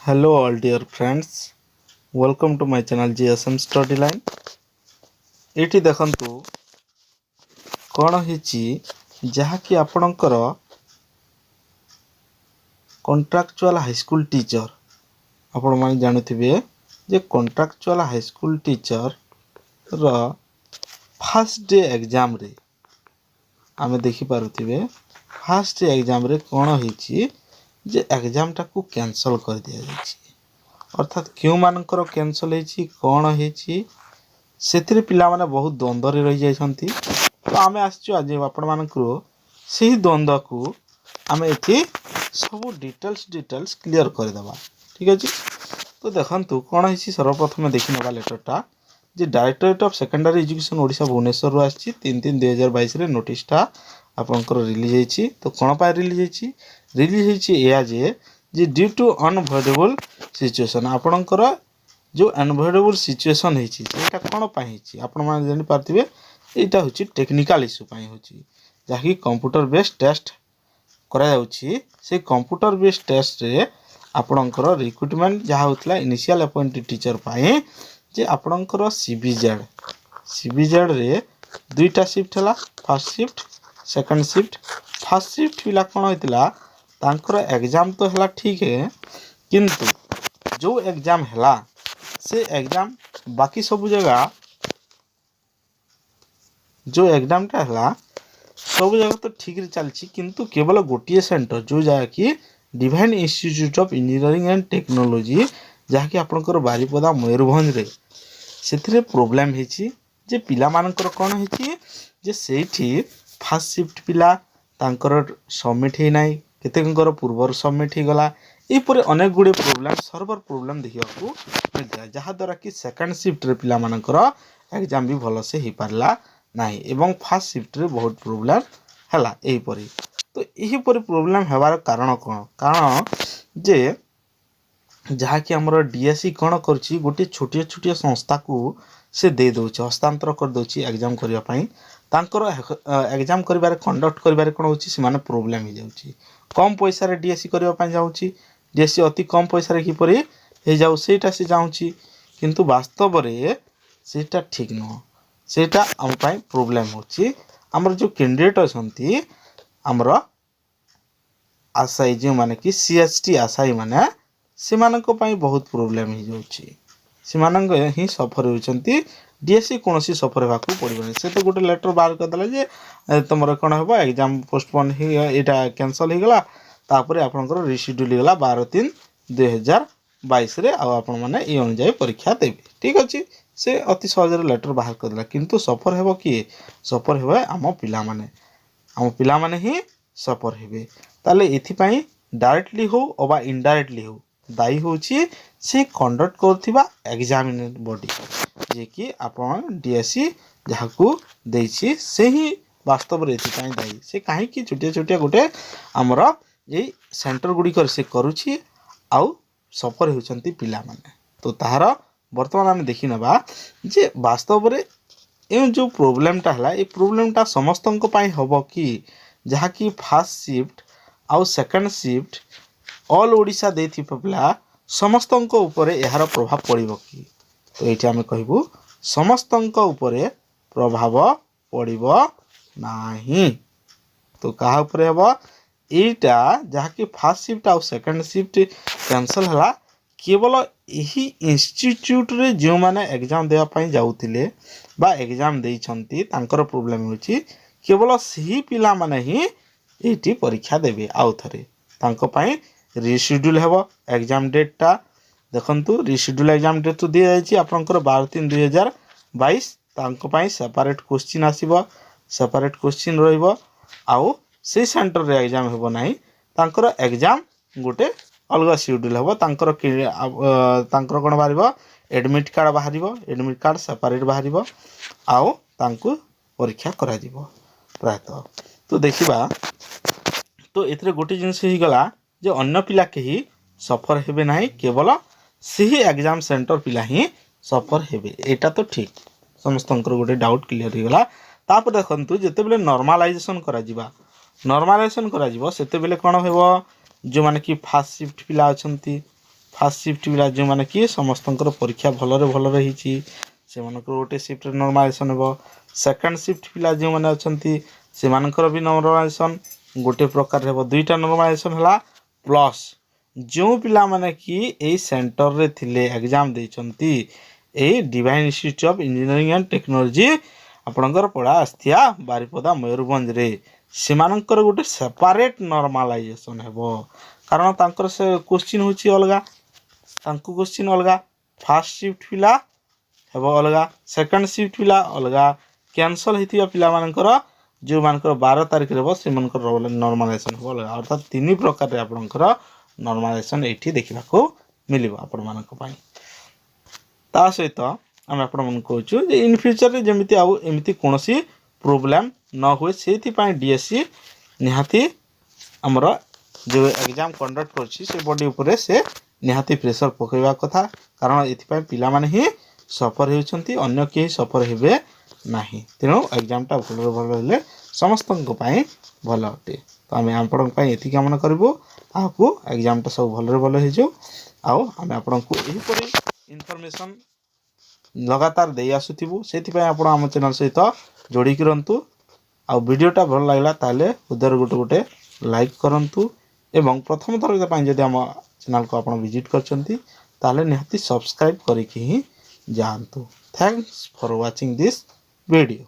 Hello all dear friends, welcome to my channel GSM Study Line। एठी देखंतु कोन हिची जहाँकि आपणकर कॉन्ट्रैक्चुअल हाई स्कूल टीचर आपण माने जानुथिबे जे contractual high school teacher row first day exam रे आमे देखि पारुथिबे फर्स्ट डे एग्जाम रे कोन हिची जे एग्जाम टाकू कैंसल कर दिया जायछि अर्थात क्यों मानकर कैंसल हेछि कोन हेछि सेथिरे पिला माने बहुत द्वंद्व रे रहि जायछंती। तो आमे आछछु आज आपण मानकरो सेही द्वंद्व को आमे एठी सब डिटेल्स क्लियर कर देबा। ठीक अछि। तो देखंतु कोन हेछि सर्वप्रथम देखि नबा लेटरटा जे directorate of secondary education Odisha Bhubaneswar रु आछि 3/3/2022 रे नोटिसटा आपनकर रिलीज हेछि। तो कोन पाय रिलीज हेछि एया जे ड्यू टू अनअवॉइडेबल सिचुएशन आपनकर जो अनअवॉइडेबल सिचुएशन हेछि सेटा कोन पाय हेछि आपण माने जानि पारथिबे एटा होछि टेक्निकल इशू पाय होछि जाकि कंप्यूटर बेस्ड टेस्ट करा जाउछि। से कंप्यूटर बेस्ड टेस्ट रे आपनकर रिक्रूटमेंट जहा होतला इनिशियल अपॉइंटेड टीचर पाए जे आपनकर सीबीजेड रे दुईटा शिफ्ट हला first shift second shift. First shift पिला कोन होतला तांकर एग्जाम तो हला ठीक है किंतु जो एग्जाम हला से एग्जाम बाकी सब जगह जो एग्जाम टा हला सब जगह तो ठीक रे चलछि किंतु केवल गोटिए सेंटर जो जहा कि divine Institute of Engineering and technology जहा कि आपनकर बारीपदा मयूरभंज रे सेथिरे प्रॉब्लम हेछि जे पिला मानकर कोन हेछि जे सेठी फर्स्ट शिफ्ट पिला तांकर सबमिट हे नाही केतेकर पूर्वर सबमिट हे गला एपरे अनेक गुडे प्रॉब्लम सर्वर प्रॉब्लम देखिया को मिलता जहा द्वारा कि सेकंड शिफ्ट रे पिला मानकर एग्जाम भी भलो से हे पारला नाही एवं फर्स्ट शिफ्ट रे बहुत प्रॉब्लम हला एही परी। तो एही परी प्रॉब्लम हेबार कारण कोन कारण जे जहा कि हमर डीएससी कोन करछि गोटे छोटिया छोटिया संस्था को से दे दोछि हस्तांतर कर दोछि एग्जाम करिया पई तांकर एग्जाम करिबारे कंडक्ट करिबारे कोन होछि से माने प्रॉब्लम हे जाउछि कम पैसा रे डीएससी करिया पई जाउछि डीएससी अति कम पैसा रे कि परी हे जाउ सेटा से जाउछि किंतु वास्तव रे सेटा ठीक न सेटा हम पई प्रॉब्लम होछि हमर जो कैंडिडेट असंती हमर आशाई जो माने कि सीएसटी आशाई माने से मानको पई बहुत प्रॉब्लम हे जाउछि से मानक ही सफर होचंती डीएससी कोनोसी सफर हेबाकू पड़िबनी से तो गोटे लेटर बाहर कर दला जे तमरो कोन हेबो एग्जाम पोस्टपोन हे एटा कैंसिल हे गला तापरे आपनकर रिशेड्यूल गला 12/3/2022 रे आ आपन माने ए अनुसार परीक्षा देबे। ठीक अछि। से अति सहज रे लेटर बाहर कर दला किंतु सफर हेबो कि सफर हेबो हम पिला माने ही सफर हेबे ताले एथि पई डायरेक्टली हो अबा इनडायरेक्टली हो दायी होछि से कंडक्ट करथिबा एग्जामिनेट बॉडी जे कि आपण डीएससी जहाकू देछि से ही वास्तव रे एथि पई दायी से काहे कि छोटिया छोटिया गोटे हमरा ए सेंटर गुडी कर से करूछि आउ सफर होचंती पिला माने। तो ताहार वर्तमान हम देखि नबा जे वास्तव रे ए जो प्रॉब्लम टा हला ए प्रॉब्लम टा समस्तन को पई होबो कि जहा कि फर्स्ट शिफ्ट आउ सेकंड शिफ्ट ऑल ओडिशा देथि पिला समस्तन को ऊपर एहार प्रभाव पड़िबो कि तो एठी हम कहबो समस्तन को ऊपर प्रभाव पड़िबो नाही। तो कहा ऊपर हेबो एटा जहा कि फर्स्ट शिफ्ट आउ सेकंड शिफ्ट कैंसिल हला केवल एही इंस्टीट्यूट रे जो माने एग्जाम देवा पई जाउतिले बा एग्जाम देइछंती तांकर प्रॉब्लम होछि केवल सही पिला माने ही एठी परीक्षा देबे आउ थरे तांको पई रिशेड्यूल हेबो एग्जाम डेट टा देखंतु रिशेड्यूल एग्जाम डेट तो दिया जायछि आपनकर 12/3/2022 तांको पई सेपरेट क्वेश्चन आसीबो सेपरेट क्वेश्चन रहइबो आउ से सेंटर रे एग्जाम हेबो नाही तांकर एग्जाम गोटे अलगा शेड्यूल हेबो तांकर कोन बारिबो एडमिट कार्ड बाहरिबो एडमिट कार्ड सेपरेट बाहरिबो आउ तांको परीक्षा करा दिबो प्रायतः। तो देखिबा तो एथरे गोटे जिंस ही गला जे अन्य पिला केही सफर हेबे नाही केवल सही एग्जाम सेंटर पिला ही सफर हेबे एटा तो ठीक समस्तंकर गोटे डाउट क्लियर ही गला। तापर देखंतु जेते बेले नॉर्मलाइजेशन करा जिवो सेते बेले कोन हेबो जो माने कि फर्स्ट शिफ्ट पिला अछंती फास्ट शिफ्ट पिला जो माने कि समस्तंकर परीक्षा भलरे होईची सेमानकर गोटे शिफ्ट नॉर्मलाइजेशन हेबो। सेकंड शिफ्ट पिला जो माने अछंती सेमानकर भी नॉर्मलाइजेशन गोटे प्रकार हेबो। दुईटा नॉर्मलाइजेशन हला प्लस जो पिला माने कि ए सेंटर रे थिले एग्जाम देइचंती ए Divine Institute of Engineering and Technology आपणकर पड़ा आस्थिया बारिपदा मयूरभंज रे सेमानकर गोटे सेपरेट नॉर्मलाइजेशन हेबो कारण तांकर से क्वेश्चन होची अलगा तांको क्वेश्चन अलगा फास्ट शिफ्ट पिला हेबो अलगा सेकंड शिफ्ट पिला अलगा कैंसल हितिया पिला मानकर जो मानकर 12 तारिख रे से मानकर नॉर्मलाइजेशन हेबो अलगा अर्थात तीन प्रकार रे आपणकर नॉर्मलाइजेशन एठी देखिबा को मिलिबो आपण मानक पई ता सहित आम आपण कहूँ इन फ्यूचर रे जमिति आउ एमिति कोनोसी प्रॉब्लम न हुए सेति पई डीएससी निहाती हमर जो एग्जाम कंडक्ट करछि से बॉडी ऊपर से निहाती प्रेशर पकईवा कथा कारण एथि पिला माने ही सफर होउछंती अन्य केही सफर हेबे नाही तेणु एग्जामटा भल हेले समस्तଙ୍କ ପାଇଁ ଭଲ ଅଟେ ତ ଆମେ ଆପଣଙ୍କ ପାଇଁ ଏତିକି କାମନା କରିବୁ ଆକୁ एग्जामटा सब भल ହେଇଯିବ ଆଉ ଆମେ ଆପଣଙ୍କୁ ଏହିପରି इनफॉरमेशन लगातार दे आसुथिबु सेति आपण आम चैनल सहित जोड़िकी रहंतु आ वीडियोटा भल लागला ताले उधर गोटे लाइक करंतु एवं प्रथम थर जदि आम चैनल को आपण विजिट करचंती ताले निहाती सब्सक्राइब करिकी ही जानतु। Thanks for watching this video.